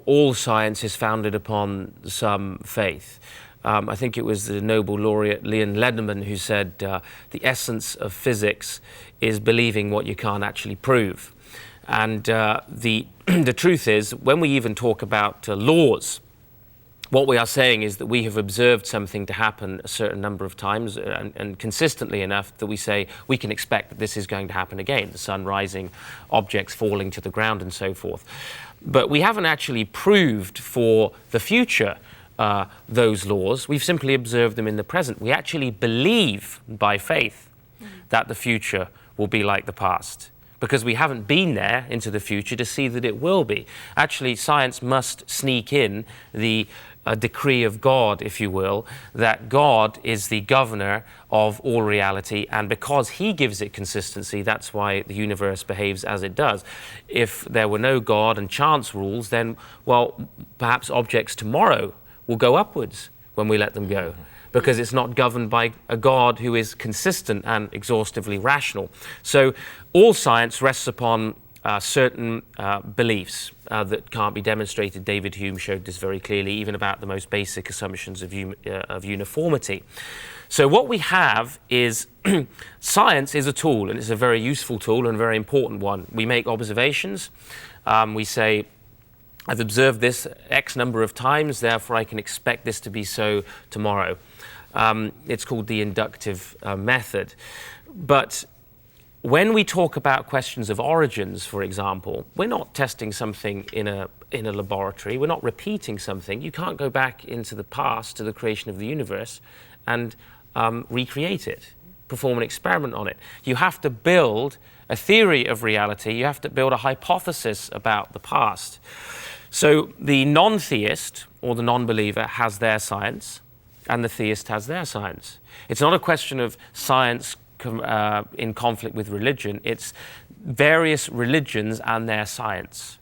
all science is founded upon some faith. I think it was the Nobel laureate Leon Lederman who said the essence of physics is believing what you can't actually prove. And the truth is, when we even talk about laws, what we are saying is that we have observed something to happen a certain number of times and consistently enough that we say we can expect that this is going to happen again, the sun rising, objects falling to the ground and so forth. But we haven't actually proved for the future those laws. We've simply observed them in the present. We actually believe by faith that the future will be like the past, because we haven't been there into the future to see that it will be. Actually, science must sneak in the decree of God, if you will, that God is the governor of all reality, and because he gives it consistency, that's why the universe behaves as it does. If there were no God and chance rules, then, well, perhaps objects tomorrow will go upwards when we let them go, because it's not governed by a God who is consistent and exhaustively rational. So all science rests upon certain beliefs that can't be demonstrated. David Hume showed this very clearly, even about the most basic assumptions of uniformity. So what we have is science is a tool, and it's a very useful tool and a very important one. We make observations. We say, I've observed this X number of times, therefore I can expect this to be so tomorrow. It's called the inductive method. But when we talk about questions of origins, for example, we're not testing something in a laboratory. We're not repeating something. You can't go back into the past to the creation of the universe and recreate it, perform an experiment on it. You have to build a theory of reality. You have to build a hypothesis about the past. So the non-theist or the non-believer has their science, and the theist has their science. It's not a question of science in conflict with religion. It's various religions and their science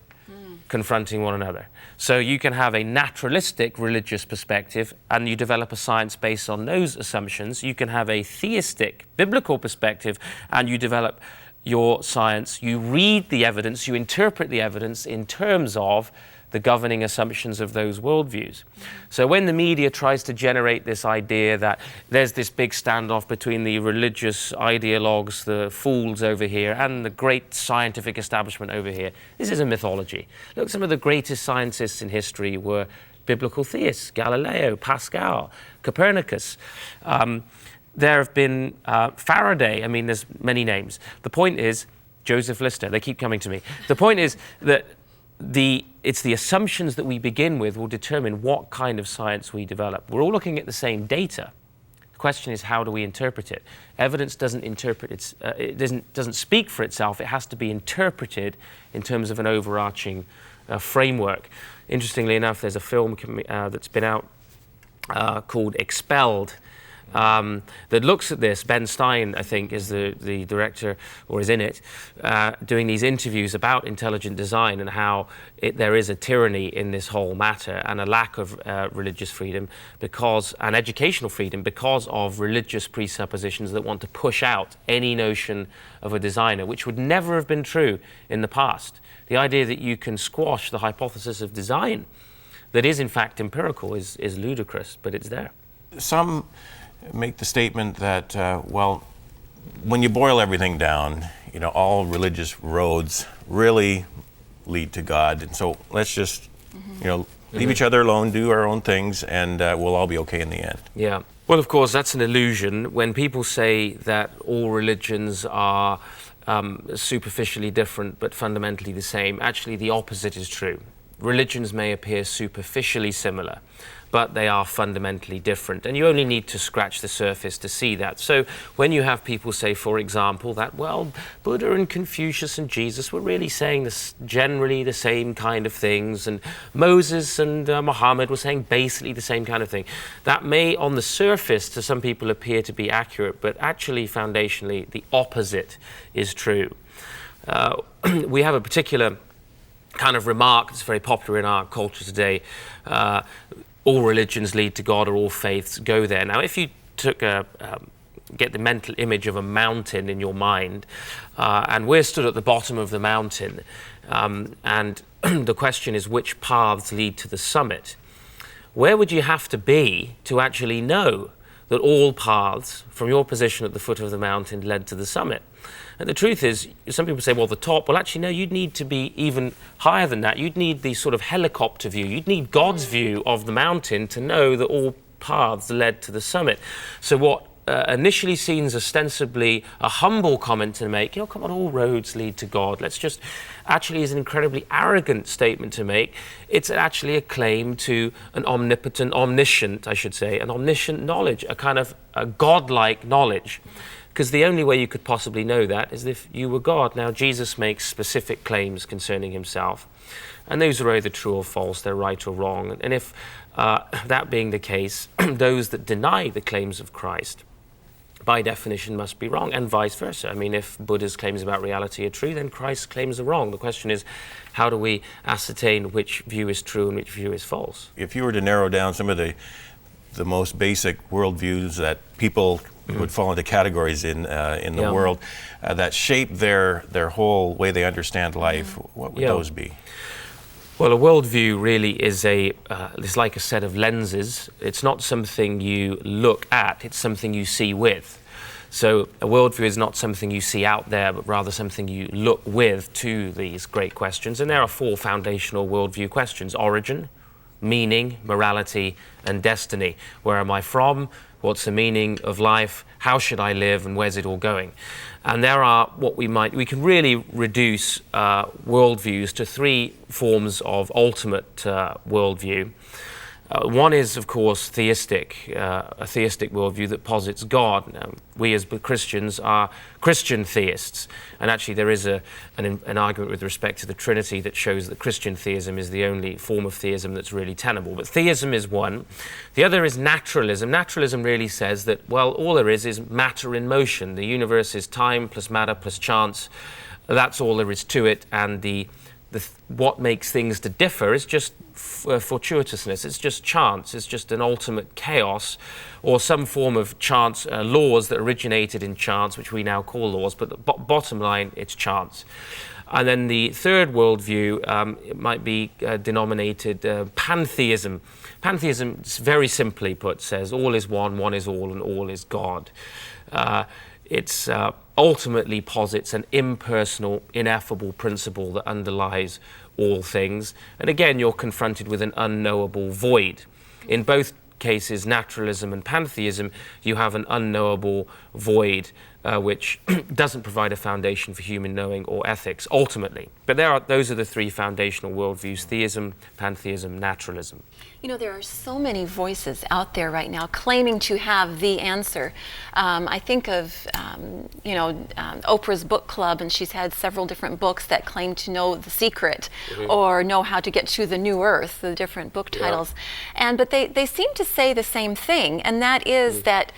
confronting one another. So you can have a naturalistic religious perspective and you develop a science based on those assumptions. You can have a theistic biblical perspective and you develop your science. You read the evidence, you interpret the evidence in terms of the governing assumptions of those worldviews. So when the media tries to generate this idea that there's this big standoff between the religious ideologues, the fools over here, and the great scientific establishment over here, this is a mythology. Look, some of the greatest scientists in history were biblical theists: Galileo, Pascal, Copernicus. There have been Faraday. I mean, there's many names. The point is, Joseph Lister, they keep coming to me. The point is that it's the assumptions that we begin with will determine what kind of science we develop. We're all looking at the same data. The question is, how do we interpret it? Evidence doesn't interpret it doesn't speak for itself. It has to be interpreted in terms of an overarching framework. Interestingly enough, there's a film that's been out called Expelled, that looks at this. Ben Stein, I think, is the director, or is in it, doing these interviews about intelligent design and how there is a tyranny in this whole matter and a lack of religious freedom and educational freedom because of religious presuppositions that want to push out any notion of a designer, which would never have been true in the past. The idea that you can squash the hypothesis of design that is in fact empirical is ludicrous, but it's there. Some make the statement that, well, when you boil everything down, all religious roads really lead to God. And so let's just, leave each other alone, do our own things, and we'll all be okay in the end. Yeah. Well, of course, that's an illusion. When people say that all religions are superficially different but fundamentally the same, actually the opposite is true. Religions may appear superficially similar, but they are fundamentally different. And you only need to scratch the surface to see that. So when you have people say, for example, that, well, Buddha and Confucius and Jesus were really saying this, generally the same kind of things, and Moses and Muhammad were saying basically the same kind of thing, that may on the surface to some people appear to be accurate, but actually foundationally the opposite is true. We have a particular kind of remark that's very popular in our culture today. All religions lead to God, or all faiths go there. Now, if you get the mental image of a mountain in your mind, and we're stood at the bottom of the mountain, and the question is which paths lead to the summit. Where would you have to be to actually know that all paths from your position at the foot of the mountain led to the summit? And the truth is, some people say, well, the top. Well, actually, no, you'd need to be even higher than that. You'd need the sort of helicopter view. You'd need God's view of the mountain to know that all paths led to the summit. So what initially seems ostensibly a humble comment to make, come on, all roads lead to God. Actually is an incredibly arrogant statement to make. It's actually a claim to an omniscient knowledge, a kind of a godlike knowledge. Because the only way you could possibly know that is if you were God. Now, Jesus makes specific claims concerning himself, and those are either true or false, they're right or wrong. And if that being the case, those that deny the claims of Christ, by definition, must be wrong, and vice versa. I mean, if Buddha's claims about reality are true, then Christ's claims are wrong. The question is, how do we ascertain which view is true and which view is false? If you were to narrow down some of the most basic worldviews that people would fall into categories in the world that shape their whole way they understand life, what would those be? Well, a worldview really is it's like a set of lenses. It's not something you look at, it's something you see with. So a worldview is not something you see out there, but rather something you look with to these great questions. And there are 4 foundational worldview questions: origin, meaning, morality, and destiny. Where am I from? What's the meaning of life? How should I live? And where's it all going? And there are we can really reduce worldviews to 3 forms of ultimate worldview. One is, of course, theistic, a theistic worldview that posits God. Now, we as Christians are Christian theists, and actually there is an argument with respect to the Trinity that shows that Christian theism is the only form of theism that's really tenable. But theism is one. The other is naturalism. Naturalism really says that, well, all there is matter in motion. The universe is time plus matter plus chance. That's all there is to it, and what makes things to differ is just fortuitousness. It's just chance. It's just an ultimate chaos, or some form of chance, laws that originated in chance, which we now call laws. But the bottom line, it's chance. And then the third worldview, it might be denominated pantheism. Pantheism, very simply put, says all is one is all, and all is God. It's ultimately posits an impersonal, ineffable principle that underlies all things. And again, you're confronted with an unknowable void. In both cases, naturalism and pantheism, you have an unknowable void which doesn't provide a foundation for human knowing or ethics, ultimately. But those are the 3 foundational worldviews: theism, pantheism, naturalism. You know, there are so many voices out there right now claiming to have the answer. I think of, Oprah's book club, and she's had several different books that claim to know the secret or know how to get to the new earth, the different book titles. But they seem to say the same thing, and that is that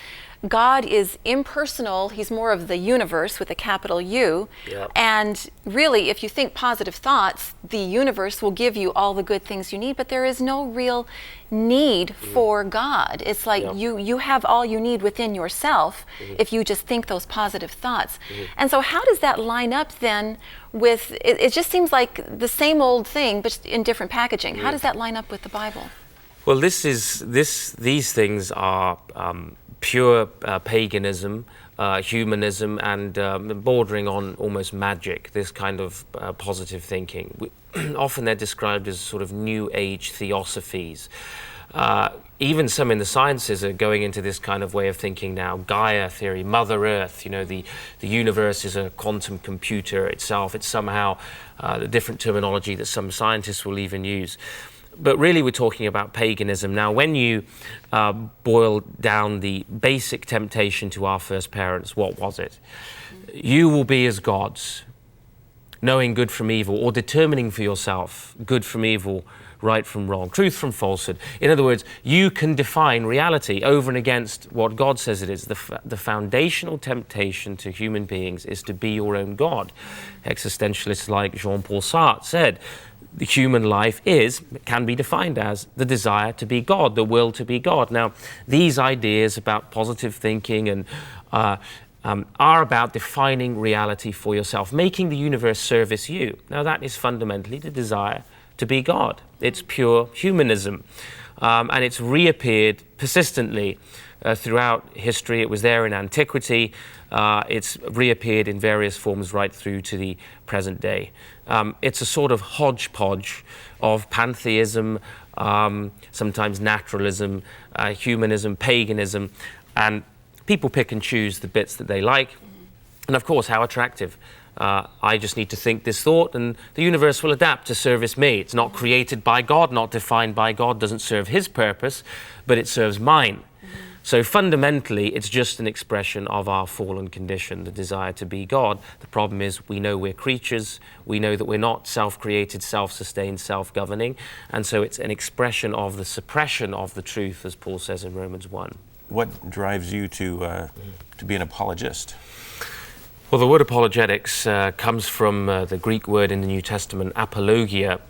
God is impersonal. He's more of the universe with a capital U. And really, if you think positive thoughts, the universe will give you all the good things you need, but there is no real need for God. It's like you have all you need within yourself if you just think those positive thoughts. And so how does that line up then with, it just seems like the same old thing, but in different packaging. How does that line up with the Bible? Well, these things are pure paganism, humanism, and bordering on almost magic, this kind of positive thinking. Often they're described as sort of New Age theosophies. Even some in the sciences are going into this kind of way of thinking now. Gaia theory, Mother Earth, the universe is a quantum computer itself. It's somehow a different terminology that some scientists will even use. But really, we're talking about paganism. Now, when you boil down the basic temptation to our first parents, what was it? You will be as gods, knowing good from evil, or determining for yourself good from evil, right from wrong, truth from falsehood. In other words, you can define reality over and against what God says it is. The foundational temptation to human beings is to be your own God. Existentialists like Jean-Paul Sartre said, the human life can be defined as the desire to be God, the will to be God. Now, these ideas about positive thinking and are about defining reality for yourself, making the universe service you. Now, that is fundamentally the desire to be God. It's pure humanism. And it's reappeared persistently throughout history. It was there in antiquity. It's reappeared in various forms right through to the present day. It's a sort of hodgepodge of pantheism, sometimes naturalism, humanism, paganism, and people pick and choose the bits that they like. And of course, how attractive. I just need to think this thought and the universe will adapt to service me. It's not created by God, not defined by God, doesn't serve his purpose, but it serves mine. So fundamentally, it's just an expression of our fallen condition, the desire to be God. The problem is we know we're creatures, we know that we're not self-created, self-sustained, self-governing, and so it's an expression of the suppression of the truth, as Paul says in Romans 1. What drives you to be an apologist? Well, the word apologetics comes from the Greek word in the New Testament, apologia.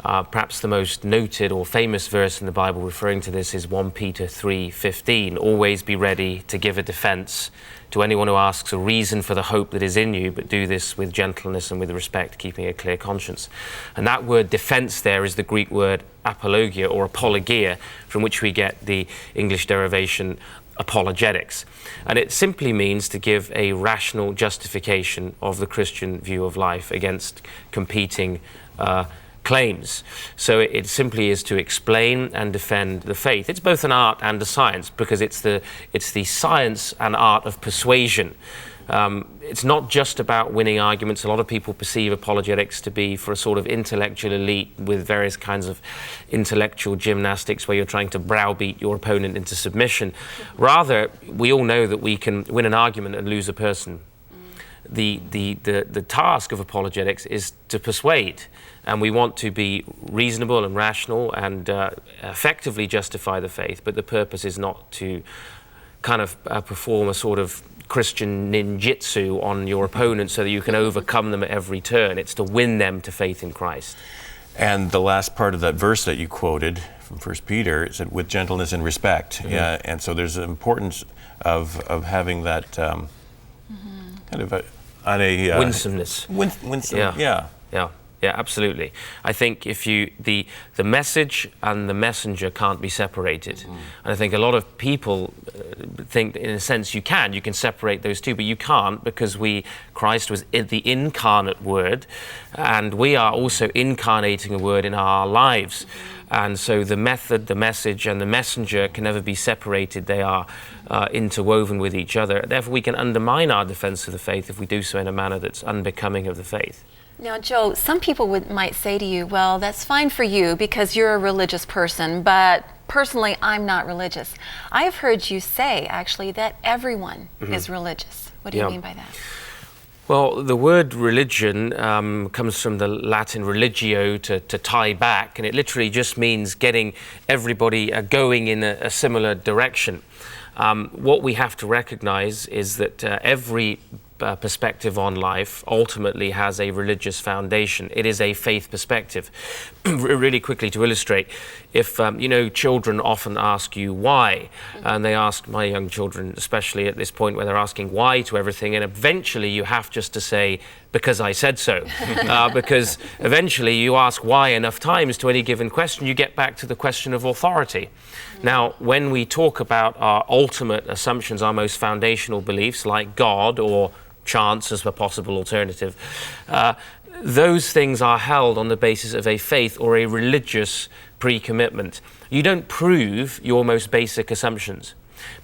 Perhaps the most noted or famous verse in the Bible referring to this is 1 Peter 3:15. Always be ready to give a defense to anyone who asks a reason for the hope that is in you, but do this with gentleness and with respect, keeping a clear conscience. And that word defense there is the Greek word apologia or apologia, from which we get the English derivation apologetics. And it simply means to give a rational justification of the Christian view of life against competing claims. So it simply is to explain and defend the faith. It's both an art and a science, because it's the science and art of persuasion. It's not just about winning arguments. A lot of people perceive apologetics to be for a sort of intellectual elite with various kinds of intellectual gymnastics where you're trying to browbeat your opponent into submission. Rather, we all know that we can win an argument and lose a person. The task of apologetics is to persuade, and we want to be reasonable and rational and effectively justify the faith, but the purpose is not to kind of perform a sort of Christian ninjutsu on your opponent so that you can overcome them at every turn. It's to win them to faith in Christ. And the last part of that verse that you quoted from 1 Peter, it said, with gentleness and respect. Yeah, and so there's an importance of having that kind of a winsomeness. Winsome, yeah. Yeah, absolutely. I think if the message and the messenger can't be separated. And I think a lot of people think, in a sense, you can separate those two, but you can't, because Christ was the incarnate Word, and we are also incarnating a Word in our lives. And so the method, the message, and the messenger can never be separated. They are interwoven with each other. Therefore, we can undermine our defense of the faith if we do so in a manner that's unbecoming of the faith. Now, Joe, some people might say to you, well, that's fine for you because you're a religious person, but personally, I'm not religious. I have heard you say, actually, that everyone is religious. What do you mean by that? Well, the word religion comes from the Latin religio, to tie back, and it literally just means getting everybody going in a similar direction. What we have to recognize is that every perspective on life ultimately has a religious foundation. It is a faith perspective. Really quickly to illustrate, if children often ask you why, and they ask my young children, especially at this point where they're asking why to everything, and eventually you have just to say, because I said so. Because eventually you ask why enough times to any given question, you get back to the question of authority. Now, when we talk about our ultimate assumptions, our most foundational beliefs, like God or chance as a possible alternative, those things are held on the basis of a faith or a religious pre-commitment. You don't prove your most basic assumptions,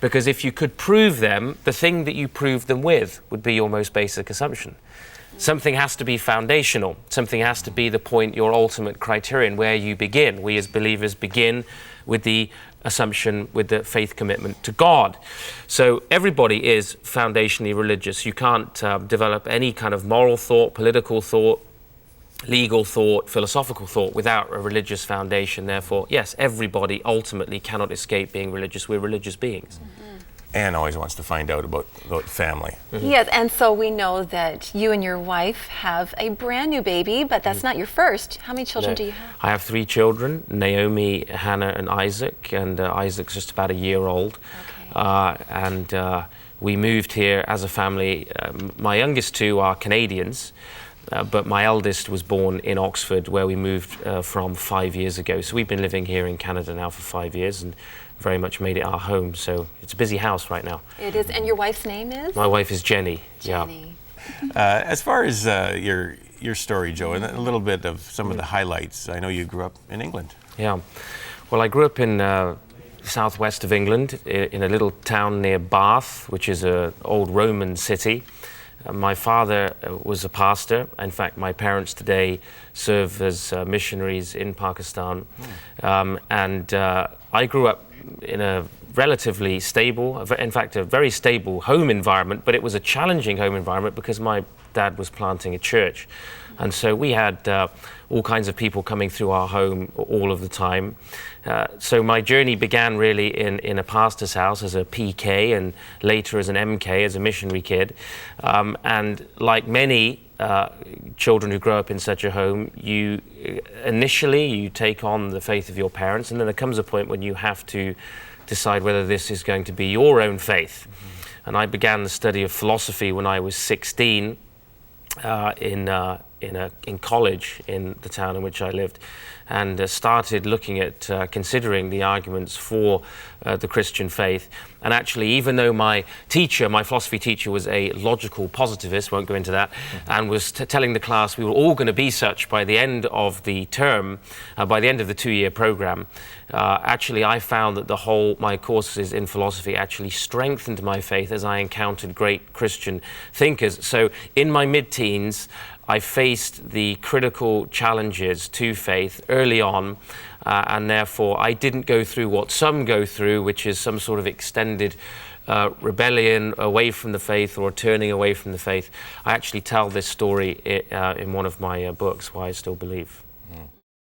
because if you could prove them, the thing that you prove them with would be your most basic assumption. Something has to be foundational. Something has to be the point, your ultimate criterion, where you begin. We as believers begin with the assumption, with the faith commitment to God. So everybody is foundationally religious. You can't develop any kind of moral thought, political thought, legal thought, philosophical thought without a religious foundation. Therefore, yes, everybody ultimately cannot escape being religious. We're religious beings. Anne always wants to find out about family. Yes, and so we know that you and your wife have a brand new baby, but that's not your first. How many children do you have? I have 3 children, Naomi, Hannah, and Isaac, and Isaac's just about a year old. Okay. We moved here as a family. My youngest 2 are Canadians, but my eldest was born in Oxford, where we moved from 5 years ago. So we've been living here in Canada now for 5 years and very much made it our home. So it's a busy house right now. It is. And your wife's name is? My wife is Jenny. Jenny. Yeah. As far as your story, Joe, and a little bit of some of the highlights, I know you grew up in England. Yeah. Well, I grew up in southwest of England, in a little town near Bath, which is an old Roman city. My father was a pastor. In fact, my parents today serve as missionaries in Pakistan. And I grew up in a relatively stable, in fact, a very stable home environment, but it was a challenging home environment because my dad was planting a church. And so we had all kinds of people coming through our home all of the time. So my journey began really in a pastor's house as a PK and later as an MK, as a missionary kid. And like many children who grow up in such a home, you initially take on the faith of your parents, and then there comes a point when you have to decide whether this is going to be your own faith. And I began the study of philosophy when I was 16 in college in the town in which I lived, and started looking at considering the arguments for the Christian faith. And actually, even though my philosophy teacher, was a logical positivist, won't go into that, and was telling the class we were all going to be such by the end of the term, by the end of the 2-year program, actually I found that my courses in philosophy actually strengthened my faith as I encountered great Christian thinkers. So in my mid-teens, I faced the critical challenges to faith early on, and therefore I didn't go through what some go through, which is some sort of extended rebellion away from the faith or turning away from the faith. I actually tell this story in one of my books, Why I Still Believe.